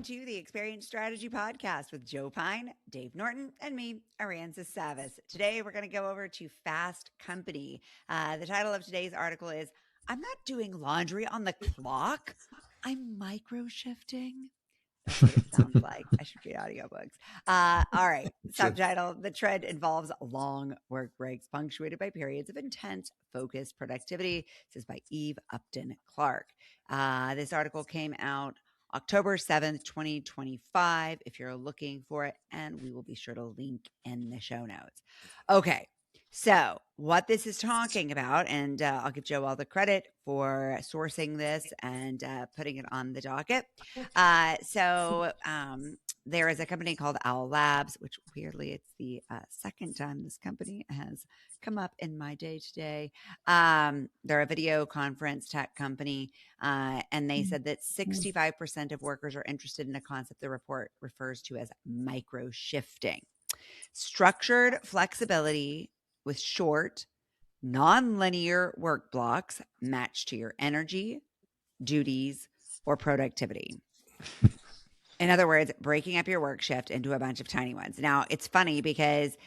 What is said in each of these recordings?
to the Experience Strategy Podcast with Joe Pine, Dave Norton, and me, Aransas Savas. Today, we're going to go over to Fast Company. The title of today's article is, I'm not doing laundry on the clock. I'm microshifting. That's what it sounds like. I should read audiobooks. All right. Subtitle, the trend involves long work breaks punctuated by periods of intense, focused productivity. This is by Eve Upton Clark. This article came out October 7th, 2025, if you're looking for it, and we will be sure to link in the show notes. Okay. So what this is talking about, and I'll give Joe all the credit for sourcing this and putting it on the docket. There is a company called Owl Labs, which weirdly, it's the second time this company has come up in my day-to-day. They're a video conference tech company, and they said that 65% of workers are interested in a concept the report refers to as microshifting. Structured flexibility with short, nonlinear work blocks matched to your energy, duties, or productivity. In other words, breaking up your work shift into a bunch of tiny ones. Now, it's funny because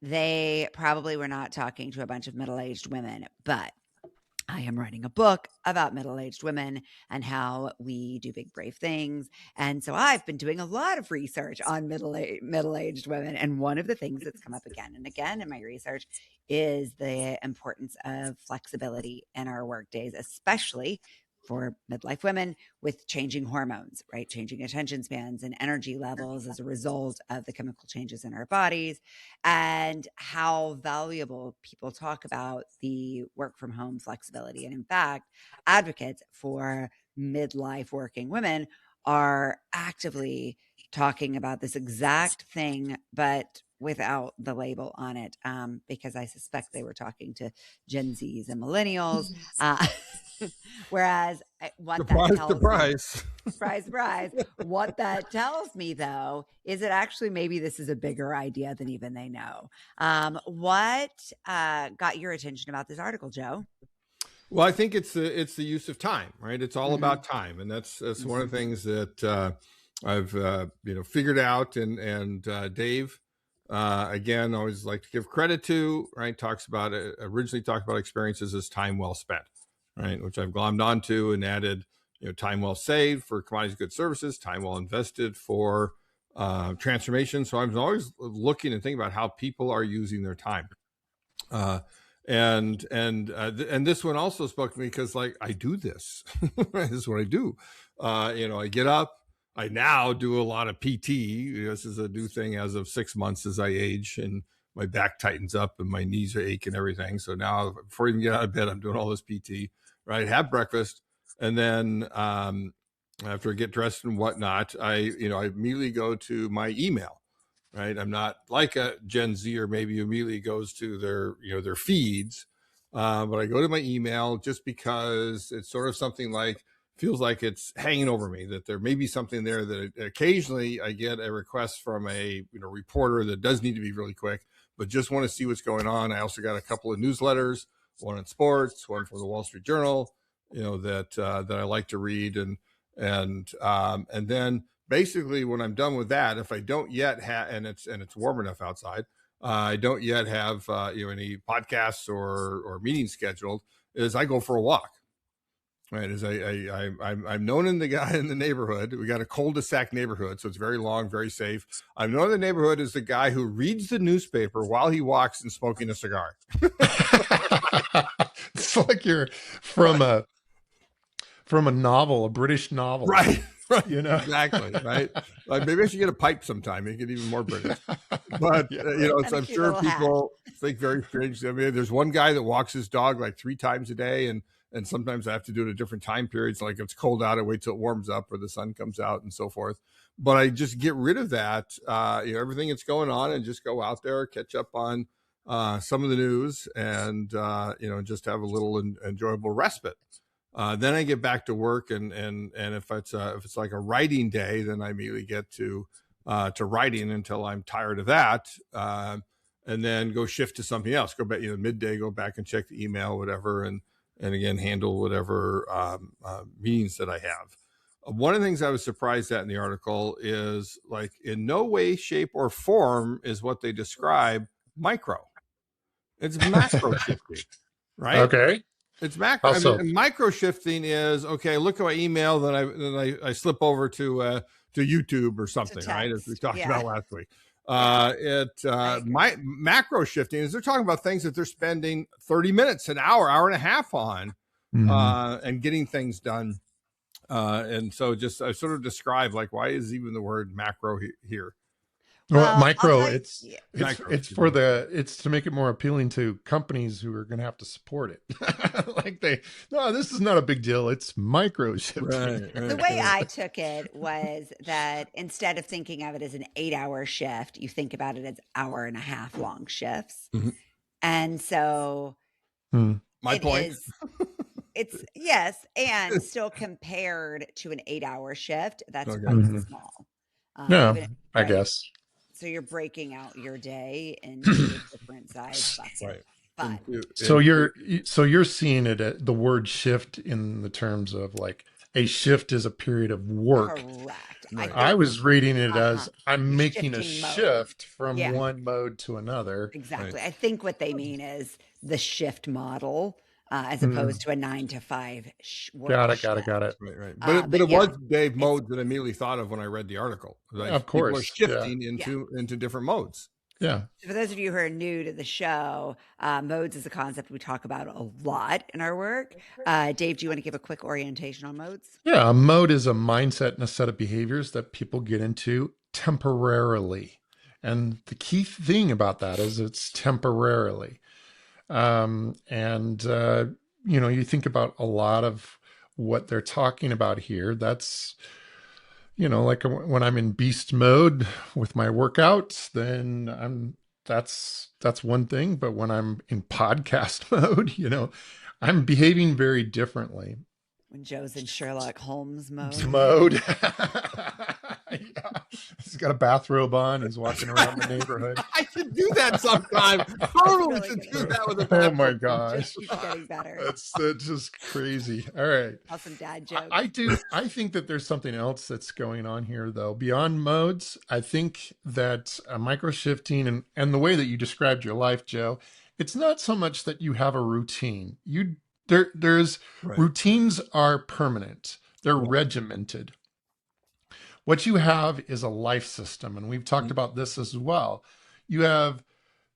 they probably were not talking to a bunch of middle-aged women, but I am writing a book about middle-aged women and how we do big, brave things. And so I've been doing a lot of research on middle-aged women. And one of the things that's come up again and again in my research is the importance of flexibility in our work days, especially for midlife women with changing hormones, right? Changing attention spans and energy levels as a result of the chemical changes in our bodies, and how valuable people talk about the work from home flexibility. And in fact, advocates for midlife working women are actively talking about this exact thing, but without the label on it, because I suspect they were talking to Gen Zs and millennials. Whereas what that tells surprise, what that tells me though, is that actually maybe this is a bigger idea than even they know. What got your attention about this article, Joe? Well, I think it's the use of time, right? It's all about time. And that's one of the things that I've figured out. And Dave, again, always like to give credit to, right? Originally talked about experiences as time well spent, right? Which I've glommed onto and added, time well saved for commodities, goods, services, time well invested for transformation. So I'm always looking and thinking about how people are using their time. And this one also spoke to me because I do this. This is what I do. I get up. I now do a lot of PT. This is a new thing as of 6 months as I age and my back tightens up and my knees are aching and everything. So now before I even get out of bed, I'm doing all this PT, right? Have breakfast. And then after I get dressed and whatnot, I immediately go to my email, right? I'm not like a Gen Z or maybe immediately goes to their feeds. But I go to my email just because it's sort of something feels like it's hanging over me, that there may be something there that occasionally I get a request from a reporter that does need to be really quick, but just want to see what's going on. I also got a couple of newsletters, one on sports, one from the Wall Street Journal, that I like to read. And then basically when I'm done with that, if I don't yet have, and it's warm enough outside, I don't yet have, any podcasts or meetings scheduled, is I go for a walk. Right, as I'm known in the neighborhood. We got a cul-de-sac neighborhood, so it's very long, very safe. I'm known in the neighborhood as the guy who reads the newspaper while he walks and smoking a cigar. It's like you're from a novel, a British novel, right? Exactly, right. Maybe I should get a pipe sometime. Make it even more British. But so I'm sure people think very strange. I mean, there's one guy that walks his dog 3 times a day, and sometimes I have to do it at different time periods. Like if it's cold out, I wait till it warms up or the sun comes out and so forth. But I just get rid of that, everything that's going on, and just go out there, catch up on some of the news, and just have a little enjoyable respite. Then I get back to work, and if it's like a writing day, then I immediately get to writing until I'm tired of that, and then go shift to something else. Go back, midday, go back and check the email, whatever, and again handle whatever meetings that I have. one of the things I was surprised at in the article is like in no way, shape, or form is what they describe micro. It's macro shifting, right? Okay. It's macro. I Also, mean, micro shifting is okay. Look at my email, then I slip over to YouTube or something, right? As we talked about last week. My macro shifting is they're talking about things that they're spending 30 minutes, an hour and a half on, and getting things done. And so just I sort of describe like why is even the word macro here? well, micro, it's to make it more appealing to companies who are going to have to support it. Like no, this is not a big deal. It's micro shifting. Right, the way I took it was that instead of thinking of it as an 8-hour shift, you think about it as hour and a half long shifts. Mm-hmm. And so my point is, it's yes, and still compared to an 8-hour shift, that's quite small. I guess. So you're breaking out your day into different size buckets. Right. But So you're seeing it the word shift in the terms of like a shift is a period of work. Correct. Right. I was reading it as I'm making a shift from one mode to another. Exactly. Right. I think what they mean is the shift model as opposed to a 9 to 5 work. Got it. Right. But it was Dave modes that I immediately thought of when I read the article. Like, of course. People are shifting into different modes. Yeah. So for those of you who are new to the show, modes is a concept we talk about a lot in our work. Dave, do you want to give a quick orientation on modes? Yeah. A mode is a mindset and a set of behaviors that people get into temporarily. And the key thing about that is it's temporarily. You think about a lot of what they're talking about here. That's, like when I'm in beast mode with my workouts, then that's one thing. But when I'm in podcast mode, I'm behaving very differently. When Joe's in Sherlock Holmes mode. Yeah. He's got a bathrobe on. He's walking around the neighborhood. I should do that sometime. Totally should do that with a bathrobe. Oh my gosh. Keeps getting better. That's just crazy. All right. Awesome dad joke. I think that there's something else that's going on here though. Beyond modes, I think that micro shifting and the way that you described your life, Joe, it's not so much that you have a routine. There's routines are permanent. They're regimented. What you have is a life system, and we've talked about this as well. You have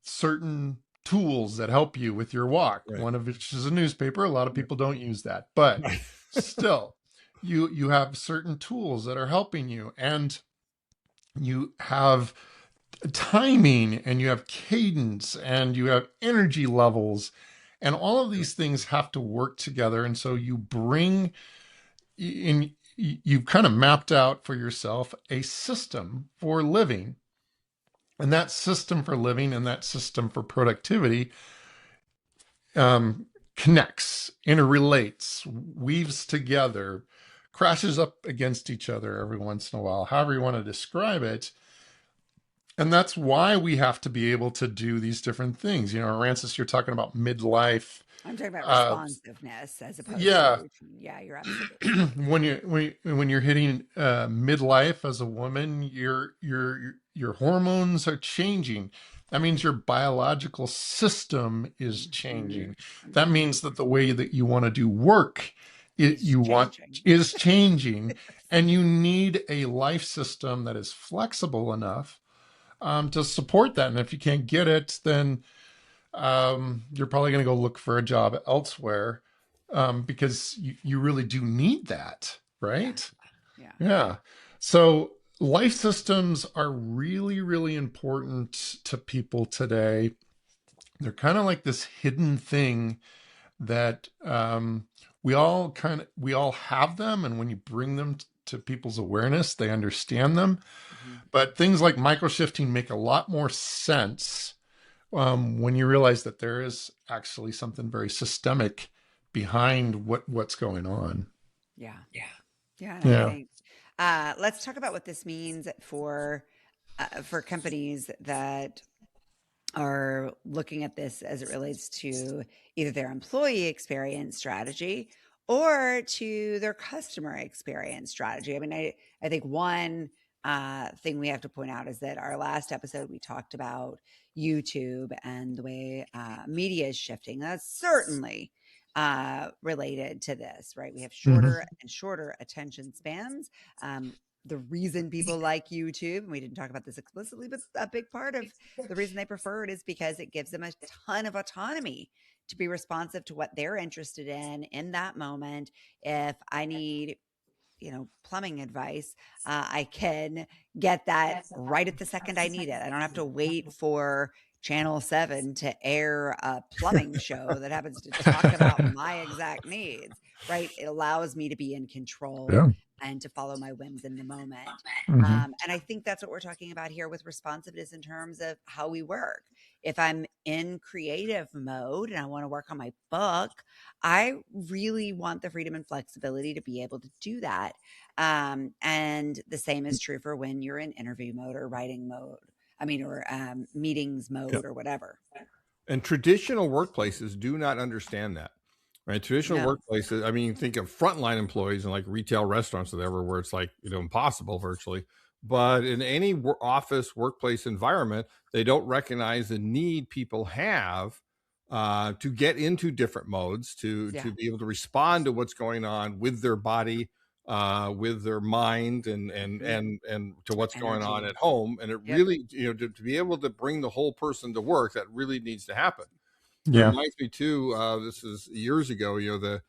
certain tools that help you with your walk. One of which is a newspaper. A lot of people don't use that, but still, you have certain tools that are helping you, and you have timing, and you have cadence, and you have energy levels. And all of these things have to work together. And so you've kind of mapped out for yourself a system for living. And that system for living and that system for productivity connects, interrelates, weaves together, crashes up against each other every once in a while, however you want to describe it. And that's why we have to be able to do these different things. Aransas, you're talking about midlife. I'm talking about responsiveness as opposed to routine. Yeah, you're absolutely when you're hitting midlife as a woman, your hormones are changing. That means your biological system is changing. That means that the way that you want to do work is changing, and you need a life system that is flexible enough to support that. And if you can't get it, then you're probably going to go look for a job elsewhere because you really do need that, right? Yeah. So life systems are really, really important to people today. They're kind of like this hidden thing that we all have them, and when you bring them to people's awareness, they understand them. But things like microshifting make a lot more sense when you realize that there is actually something very systemic behind what's going on. Yeah. I think, let's talk about what this means for companies that are looking at this as it relates to either their employee experience strategy or to their customer experience strategy. I mean, I think one thing we have to point out is that our last episode, we talked about YouTube and the way media is shifting. That's certainly related to this, right? We have shorter and shorter attention spans. The reason people like YouTube, and we didn't talk about this explicitly, but a big part of the reason they prefer it is because it gives them a ton of autonomy to be responsive to what they're interested in that moment. If I need, plumbing advice, I can get that right at the second I need it. I don't have to wait for Channel 7 to air a plumbing show that happens to talk about my exact needs, right? It allows me to be in control. Yeah. And to follow my whims in the moment. Mhm. And I think that's what we're talking about here with responsiveness in terms of how we work. If I'm in creative mode and I want to work on my book, I really want the freedom and flexibility to be able to do that. And the same is true for when you're in interview mode or writing mode. Or meetings mode. Yep. Or whatever. And traditional workplaces do not understand that. Right. Traditional No. workplaces, I mean, think of frontline employees in like retail restaurants or whatever, where it's like, impossible virtually. But in any office workplace environment, they don't recognize the need people have to get into different modes, to be able to respond to what's going on with their body, with their mind, and to what's going on at home. And it really, to be able to bring the whole person to work, that really needs to happen. Yeah. It reminds me too, this is years ago, the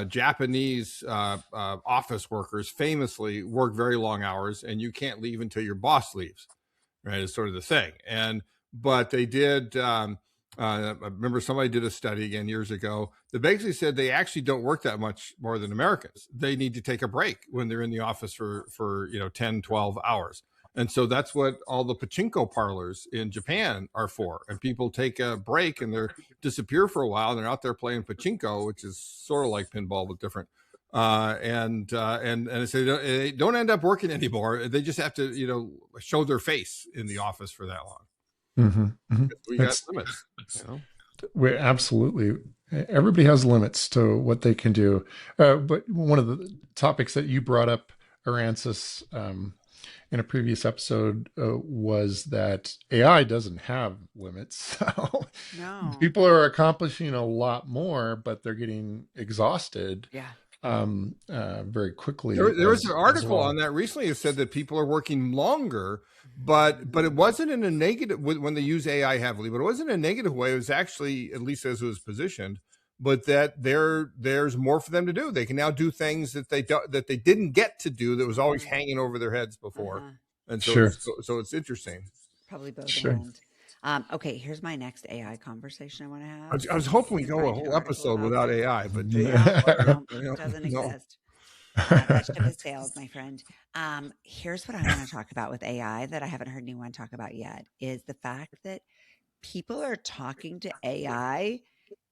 Japanese office workers famously work very long hours, and you can't leave until your boss leaves, right? It's sort of the thing. But they did, I remember somebody did a study again years ago that basically said they actually don't work that much more than Americans. They need to take a break when they're in the office for 10, 12 hours. And so that's what all the pachinko parlors in Japan are for. And people take a break and they disappear for a while. And they're out there playing pachinko, which is sort of like pinball, but different. And so they don't end up working anymore. They just have to, show their face in the office for that long. We got limits. We absolutely. Everybody has limits to what they can do. But one of the topics that you brought up, Aransas, in a previous episode was that AI doesn't have limits. So No. people are accomplishing a lot more, but they're getting exhausted. Yeah. Very quickly. There was an article on that recently that said that people are working longer, but it wasn't in a negative when they use AI heavily, but it wasn't in a negative way. It was actually, at least as it was positioned, but that there's more for them to do. They can now do things that they didn't get to do, that was always hanging over their heads before. And so, so it's interesting. Probably both end. Okay, here's my next AI conversation I want to have. I was hoping we go a whole episode without AI, but it doesn't exist. That ship has sailed, my friend. Here's what I want to talk about with AI that I haven't heard anyone talk about yet, is the fact that people are talking to AI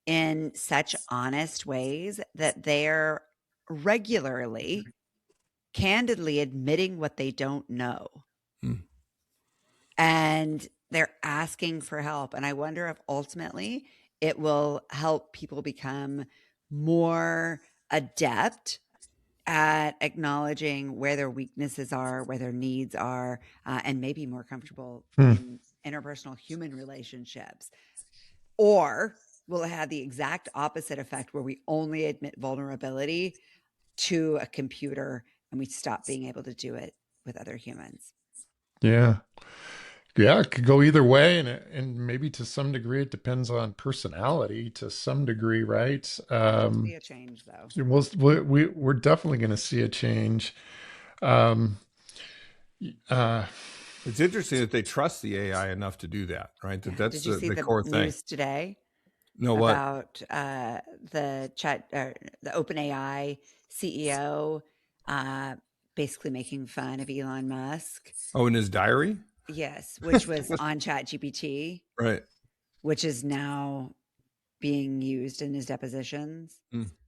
in such honest ways that they're regularly, candidly admitting what they don't know. And they're asking for help. And I wonder if ultimately it will help people become more adept at acknowledging where their weaknesses are, where their needs are, and maybe more comfortable in interpersonal human relationships. Or will it have the exact opposite effect where we only admit vulnerability to a computer and we stop being able to do it with other humans? Yeah, it could go either way, and maybe to some degree it depends on personality to some degree, right? See a change, though. We're definitely going to see a change. It's interesting that they trust the AI enough to do that, right? That's Did you see the core news thing today? No, what? About the OpenAI CEO basically making fun of Elon Musk. Oh, in his diary? Yes, which was on ChatGPT. Right. Which is now being used in his depositions.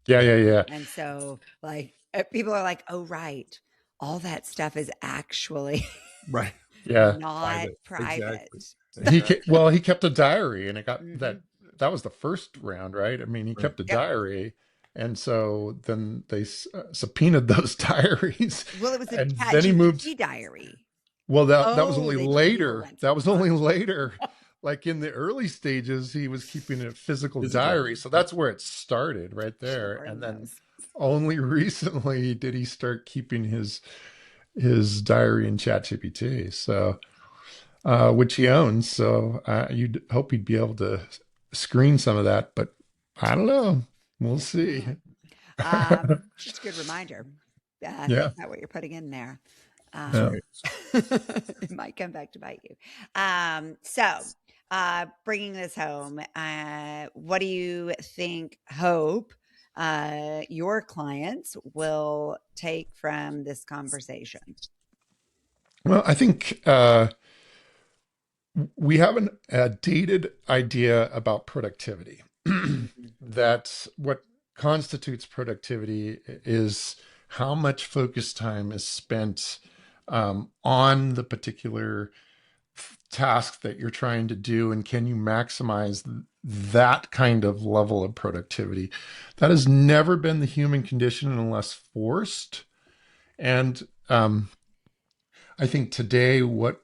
Yeah. And so, like, people are like, "Oh, right, all that stuff is actually right, not private." Exactly. He kept a diary, and it got that was the first round, right? I mean, he kept a diary, And so then they subpoenaed those diaries, Well, it was a and chat then he moved. GPT diary. Well, that was Oh, only they took newer later. ones. That was only later. Like in the early stages, he was keeping a physical diary. So that's where it started, right Should have there. burned And then those. only recently did he start keeping his diary in ChatGPT. So which he owns. So you'd hope he'd be able to screen some of that, but I don't know. We'll see. Just a good reminder. Yeah. Think about what you're putting in there. That's Yeah. right. It might come back to bite you. Bringing this home, what do you hope your clients will take from this conversation? Well, I think we have a dated idea about productivity. That what constitutes productivity is how much focus time is spent on the particular task that you're trying to do, and can you maximize that kind of level of productivity. That has never been the human condition unless forced. And I think today what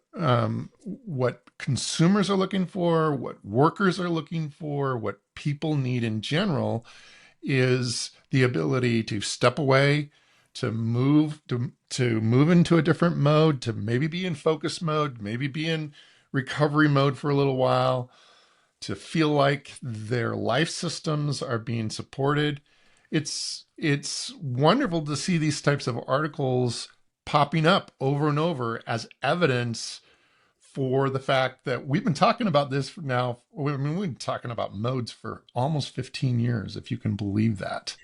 consumers are looking for, what workers are looking for, what people need in general is the ability to step away, to move into a different mode, to maybe be in focus mode, maybe be in recovery mode for a little while, to feel like their life systems are being supported. It's wonderful to see these types of articles popping up over and over as evidence for the fact that we've been talking about this for now. I mean, we've been talking about modes for almost 15 years, if you can believe that.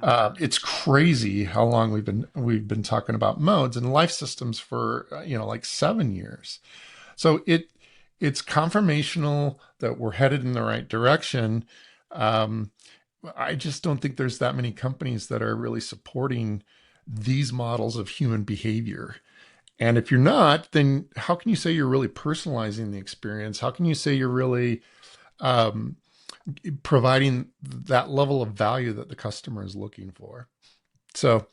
Wow. It's crazy how long we've been talking about modes and life systems for like 7 years. So it's confirmational that we're headed in the right direction. Um, I just don't think there's that many companies that are really supporting these models of human behavior. And if you're not, then how can you say you're really personalizing the experience? How can you say you're really um, providing that level of value that the customer is looking for? So,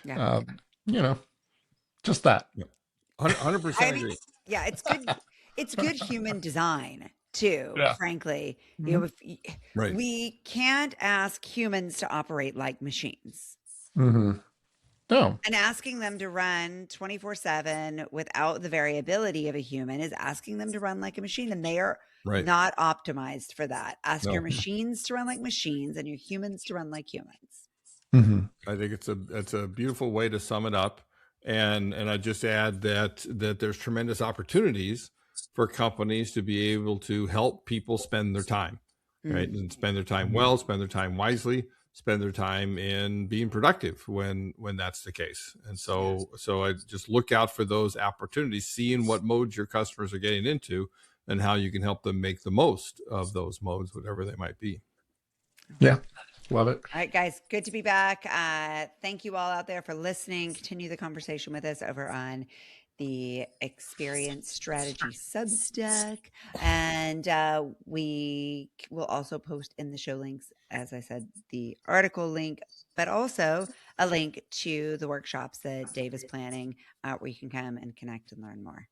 Yeah. you know, just that. Yeah. 100% I mean, agree. yeah, it's good. It's good human design too, Yeah. frankly. Mhm. Right. We can't ask humans to operate like machines. Mm-hmm. No. And asking them to run 24/7 without the variability of a human is asking them to run like a machine, and they are Right. not optimized for that. Ask your No, machines to run like machines and your humans to run like humans. Mm-hmm. I think it's a beautiful way to sum it up. And I just add that there's tremendous opportunities for companies to be able to help people spend their time, right? Mm. And spend their time well, spend their time wisely, spend their time in being productive when that's the case. And Yeah. so I just look out for those opportunities, seeing what modes your customers are getting into and how you can help them make the most of those modes, whatever they might be. Yeah. Love it. All right, guys, good to be back. Thank you all out there for listening. Continue the conversation with us over on the Experience Strategy Substack. And we will also post in the show links, as I said, the article link, but also a link to the workshops that Dave is planning where you can come and connect and learn more.